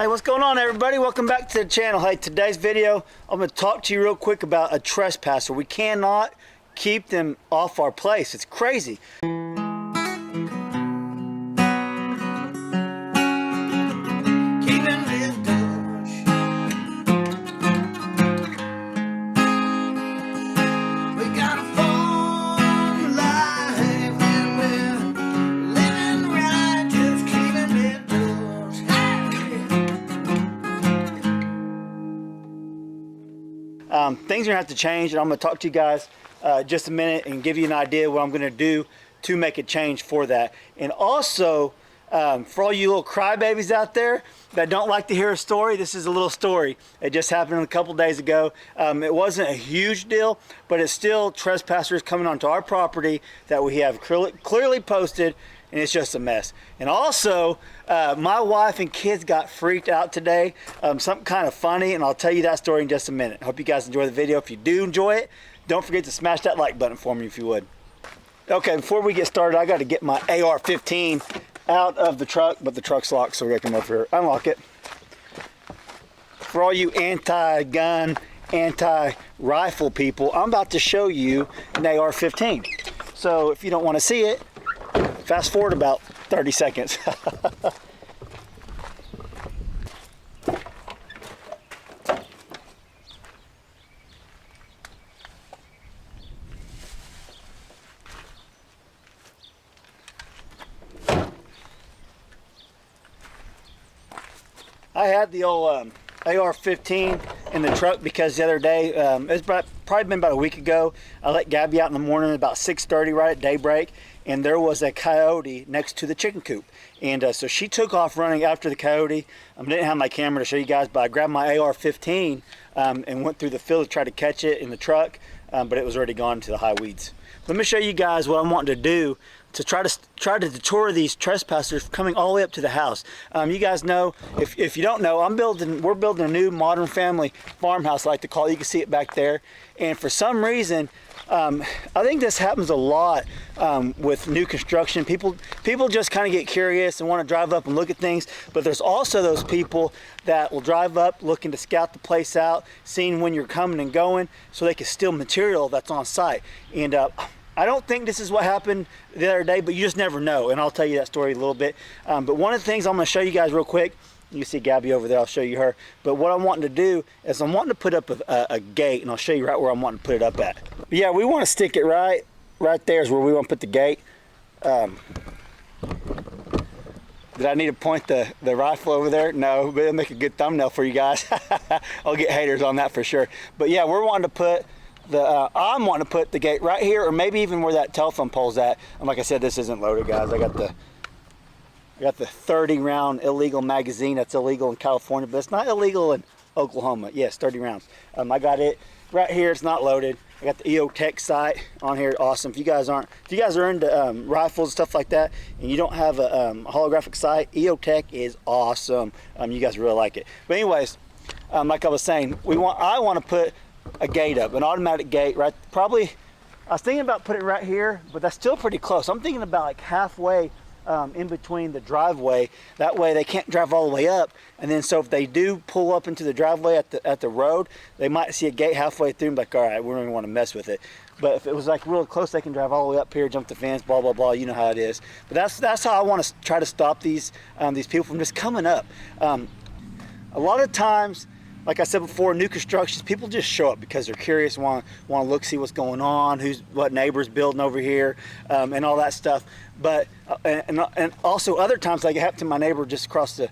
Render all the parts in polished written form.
Hey, what's going on, everybody? Welcome back to the channel. Hey, today's video, I'm going to talk to you real quick about a trespasser. We cannot keep them off our place. It's crazy. Things are going to have to change, and I'm going to talk to you guys just a minute and give you an idea what I'm going to do to make a change for that. And also, for all you little crybabies out there that don't like to hear a story, this is a little story. It just happened a couple days ago. It wasn't a huge deal, but it's still trespassers coming onto our property that we have clearly posted, and it's just a mess. And also, my wife and kids got freaked out today. Something kind of funny, and I'll tell you that story in just a minute. I hope you guys enjoy the video. If you do enjoy it, don't forget to smash that like button for me if you would. Okay, before we get started, I got to get my AR-15 out of the truck, but the truck's locked, so we're gonna come over here, unlock it. For all you anti-gun, anti-rifle people, I'm about to show you an AR-15. So if you don't want to see it, fast forward about 30 seconds. I had the old AR-15 in the truck because the other day, it's probably been about a week ago, I let Gabby out in the morning about 6:30 right at daybreak, and there was a coyote next to the chicken coop. And so she took off running after the coyote. I didn't have my camera to show you guys, but I grabbed my AR-15 and went through the field to try to catch it in the truck, but it was already gone to the high weeds. Let me show you guys what I'm wanting to do to try to deter these trespassers coming all the way up to the house. You guys know, if you don't know, we're building a new modern family farmhouse, I like to call it. You can see it back there. And for some reason, I think this happens a lot with new construction. People just kind of get curious and want to drive up and look at things, but there's also those people that will drive up looking to scout the place out, seeing when you're coming and going, so they can steal material that's on site. And I don't think this is what happened the other day, but you just never know, and I'll tell you that story a little bit. But one of the things I'm going to show you guys real quick, you see Gabby over there, I'll show you her, but what I'm wanting to do is I'm wanting to put up a gate, and I'll show you right where I'm wanting to put it up at. But yeah, we want to stick it right there is where we want to put the gate. Did I need to point the rifle over there? No, but it'll make a good thumbnail for you guys. I'll get haters on that for sure. But yeah, we're wanting to put I'm wanting to put the gate right here, or maybe even where that telephone pole's at. And like I said, this isn't loaded, guys. I got the 30 round illegal magazine that's illegal in California, but it's not illegal in Oklahoma. Yes, 30 rounds. I got it right here. It's not loaded. I got the EOTech sight on here. Awesome. If you guys are into rifles and stuff like that, and you don't have a holographic sight, EOTech is awesome. You guys really like it. But anyways, like I was saying, I want to put a gate up, an automatic gate, right? Probably, I was thinking about putting it right here, but that's still pretty close. I'm thinking about like halfway in between the driveway. That way they can't drive all the way up, and then so if they do pull up into the driveway at the road, they might see a gate halfway through and be like, all right, we don't even want to mess with it. But if it was like real close, they can drive all the way up here, jump the fence, blah blah blah. You know how it is. But that's how I want to try to stop these people from just coming up. A lot of times, like I said before, new constructions, people just show up because they're curious, want to look, see what's going on, what neighbor's building over here, and all that stuff. But and also other times, like it happened to my neighbor just across the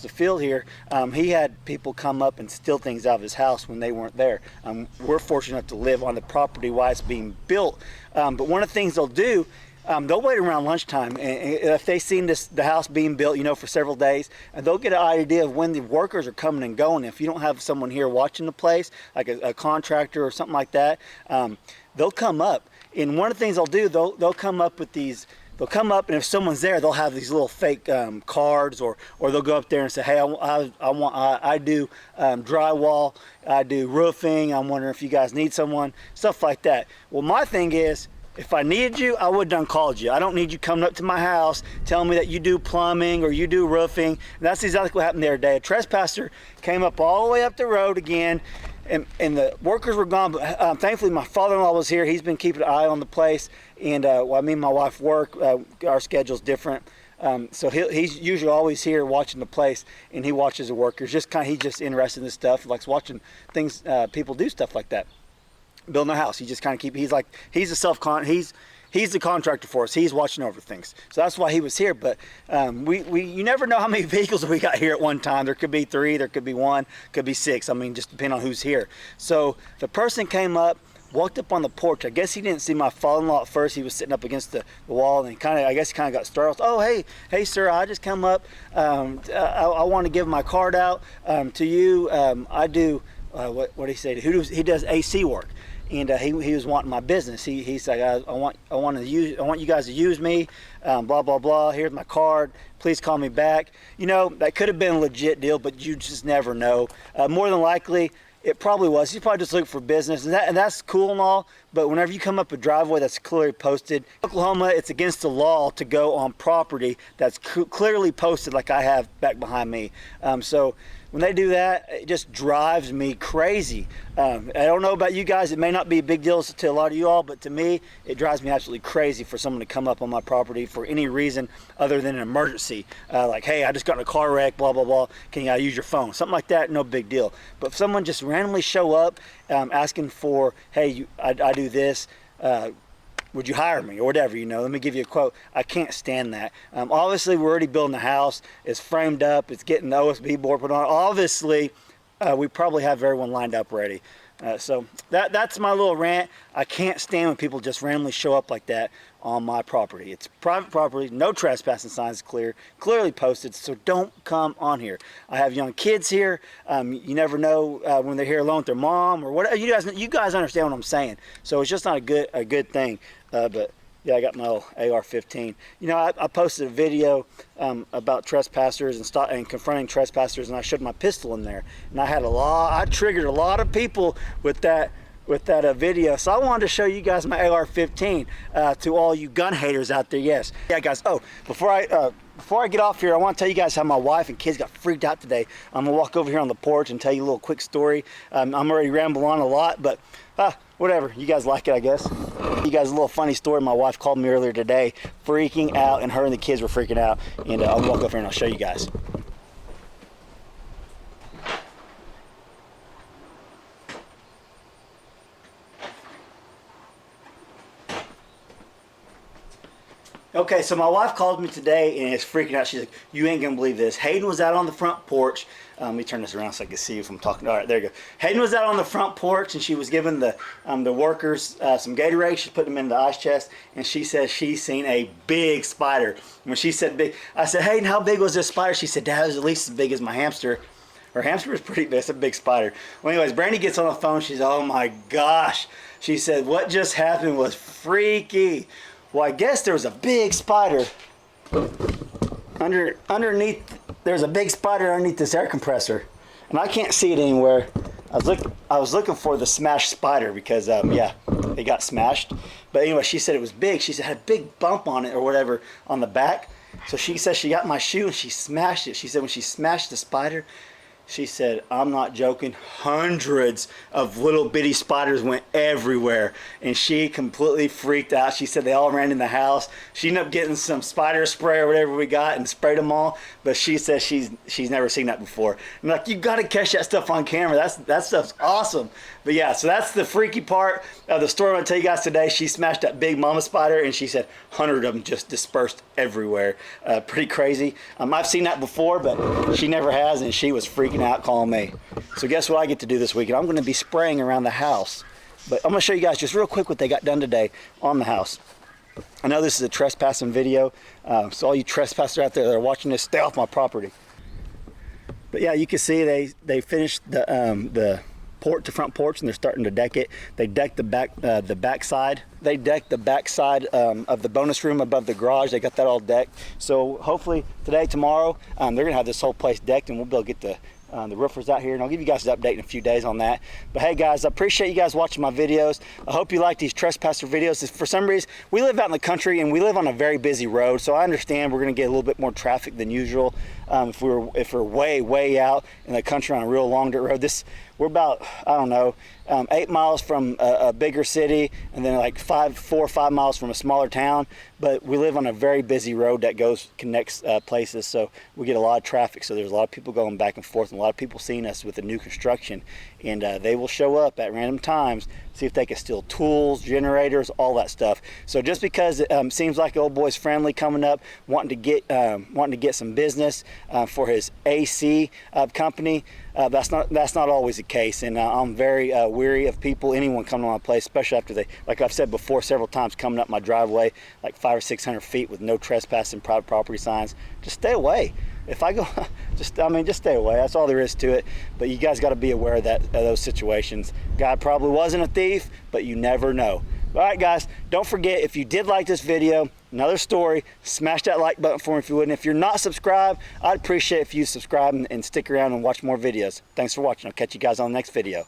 field here. He had people come up and steal things out of his house when they weren't there. We're fortunate enough to live on the property while it's being built. But one of the things they'll do, they'll wait around lunchtime, and if they've seen the house being built, for several days, and they'll get an idea of when the workers are coming and going. If you don't have someone here watching the place, like a contractor or something like that, they'll come up. And one of the things they'll do, they'll come up with these. They'll come up, and if someone's there, they'll have these little fake cards, or they'll go up there and say, hey, I do drywall, I do roofing. I'm wondering if you guys need someone, stuff like that. Well, my thing is, If I needed you, I would have done called you. I don't need you coming up to my house telling me that you do plumbing or you do roofing. And that's exactly what happened the other day. A trespasser came up all the way up the road again, and the workers were gone. But thankfully, my father-in-law was here. He's been keeping an eye on the place. And while me and my wife work, our schedule's different. So he's usually always here watching the place, and he watches the workers. He's just interested in this stuff. He likes watching things, people do stuff like that. Building a house, he just kind of he's the contractor for us. He's watching over things, so that's why he was here. But you never know how many vehicles we got here at one time. There could be 3, there could be 1, could be 6. I mean, just depending on who's here. So the person came up, walked up on the porch. I guess he didn't see my father-in-law at first. He was sitting up against the wall, and I guess he kind of got startled. Oh, hey sir, I just come up. I want to give my card out to you. I do what did he say? He does AC work. And he was wanting my business. He's like, I want you guys to use me. Blah blah blah. Here's my card. Please call me back. You know, that could have been a legit deal, but you just never know. More than likely, it probably was. He's probably just looking for business, and that's cool and all. But whenever you come up a driveway that's clearly posted, in Oklahoma, it's against the law to go on property that's clearly posted, like I have back behind me. So when they do that, it just drives me crazy. I don't know about you guys, it may not be a big deal to a lot of you all, but to me, it drives me absolutely crazy for someone to come up on my property for any reason other than an emergency. Like, hey, I just got in a car wreck, blah, blah, blah, can I use your phone? Something like that, no big deal. But if someone just randomly show up asking for, hey, I do this, would you hire me or whatever, let me give you a quote. I can't stand that. Obviously, we're already building the house. It's framed up. It's getting the OSB board put on. Obviously, we probably have everyone lined up ready. So that's my little rant. I can't stand when people just randomly show up like that on my property. It's private property, no trespassing signs clearly posted, so don't come on here. I have young kids here. You never know when they're here alone with their mom or whatever. You guys understand what I'm saying. So it's just not a good thing. But yeah, I got my old AR-15. I posted a video about trespassers and confronting trespassers, and I showed my pistol in there. And I triggered a lot of people with that video. So I wanted to show you guys my AR-15 to all you gun haters out there. Yes. Yeah, guys. Oh, before I get off here, I want to tell you guys how my wife and kids got freaked out today. I'm gonna walk over here on the porch and tell you a little quick story. I'm already rambling on a lot, but whatever. You guys like it, I guess. You guys, a little funny story. My wife called me earlier today, freaking out, and her and the kids were freaking out. And I'll walk over here and I'll show you guys. Okay, so my wife called me today and is freaking out. She's like, you ain't gonna believe this. Hayden was out on the front porch. Let me turn this around so I can see if I'm talking. All right, there you go. Hayden was out on the front porch and she was giving the workers some Gatorade. She's putting them in the ice chest, and she says she's seen a big spider. When she said big, I said, Hayden, how big was this spider? She said, Dad, it was at least as big as my hamster. Her hamster was pretty big. It's a big spider. Well, anyways, Brandy gets on the phone. She's, oh my gosh. She said, what just happened was freaky. Well, I guess there was a big spider underneath. There's a big spider underneath this air compressor, and I can't see it anywhere. I was looking for the smashed spider because yeah, it got smashed. But anyway, she said it was big. She said it had a big bump on it or whatever on the back. So she said she got my shoe and she smashed it. She said when she smashed the spider, she said, I'm not joking, hundreds of little bitty spiders went everywhere, and she completely freaked out. She said they all ran in the house. She ended up getting some spider spray or whatever we got and sprayed them all, but she says she's never seen that before. I'm like, you got to catch that stuff on camera. That stuff's awesome. But yeah, so that's the freaky part of the story I'm going to tell you guys today. She smashed that big mama spider, and she said 100 of them just dispersed everywhere. Pretty crazy. I've seen that before, but she never has, and she was freaking out calling me. So guess what I get to do this weekend? I'm going to be spraying around the house. But I'm going to show you guys just real quick what they got done today on the house. I know this is a trespassing video, so all you trespassers out there that are watching this, stay off my property. But yeah, you can see they finished the front porch, and they're starting to deck it. They decked the backside. They decked the backside of the bonus room above the garage. They got that all decked. So hopefully today, tomorrow, they're gonna have this whole place decked, and we'll be able to get The roofer's out here, and I'll give you guys an update in a few days on that. But hey guys, I appreciate you guys watching my videos. I hope you like these trespasser videos. For some reason, we live out in the country and we live on a very busy road, so I understand we're gonna get a little bit more traffic than usual. If we're way out in the country on a real long dirt road. We're about, I don't know, 8 miles from a bigger city, and then like 4 or 5 miles from a smaller town. But we live on a very busy road that connects places, so we get a lot of traffic. So there's a lot of people going back and forth, and a lot of people seeing us with the new construction, and they will show up at random times, see if they can steal tools, generators, all that stuff. So just because it seems like old boy's friendly coming up, wanting to get some business for his AC company, that's not always the case. And I'm very weary of anyone coming to my place, especially after they, like I've said before several times, coming up my driveway like 500 or 600 feet with no trespassing private property signs. Just stay away. If I go, just stay away. That's all there is to it. But you guys got to be aware of those situations. Guy probably wasn't a thief, but you never know. All right, guys, don't forget, if you did like this video, another story, smash that like button for me if you would. And if you're not subscribed, I'd appreciate if you subscribe and stick around and watch more videos. Thanks for watching. I'll catch you guys on the next video.